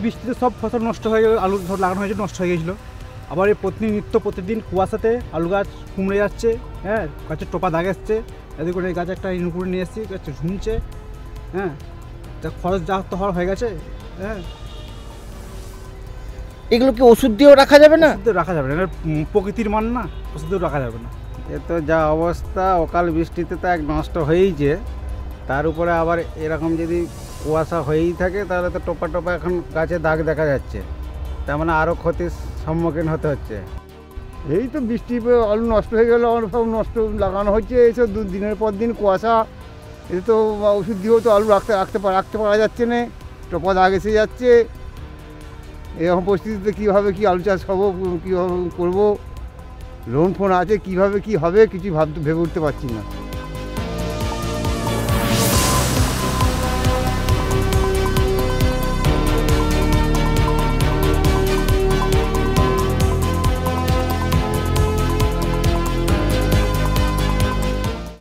বৃষ্টিতে সব ফসল নষ্ট হয়ে গেল, আলু সব লাগানো হয়েছে নষ্ট হয়ে গেছিলো। আবার এই প্রতিদিন কুয়াশাতে আলু গাছ কুমড়ে যাচ্ছে, হ্যাঁ, গাছের টোপা দাগ এসছে, এদিকে করে এই গাছ একটা ইনুপুরে নিয়ে এসেছি, গাছ ঝুমছে, হ্যাঁ, তা খরচ যা তো হওয়ার হয়ে গেছে, হ্যাঁ। এগুলো কি ওষুধ দিয়েও রাখা যাবে না? ওষুধ দিয়ে রাখা যাবে না, এটা প্রকৃতির মান না, ওষুধ দিয়েও রাখা যাবে না। এ তো যা অবস্থা, অকাল বৃষ্টিতে তো এক নষ্ট হয়েইছে, তার উপরে আবার এরকম যদি কুয়াশা হয়েই থাকে তাহলে তো টোপা টোপা এখন গাছে দাগ দেখা যাচ্ছে, তার মানে আরও ক্ষতির সম্মুখীন হতে হচ্ছে। এই তো বৃষ্টি আলু নষ্ট হয়ে গেল, আমার সব নষ্ট লাগানো হচ্ছে, এইসব দিনের পর দিন কুয়াশা, এতে তো ওষুধ দিয়েও তো আলু রাখতে পারা যাচ্ছে না, টোপা দাগ এসে যাচ্ছে। এরকম পরিস্থিতিতে কীভাবে কী আলু চাষ হবো, কীভাবে করবো, লোন ফোন আছে, কীভাবে কী হবে কিছু ভেবে উঠতে পারছি না।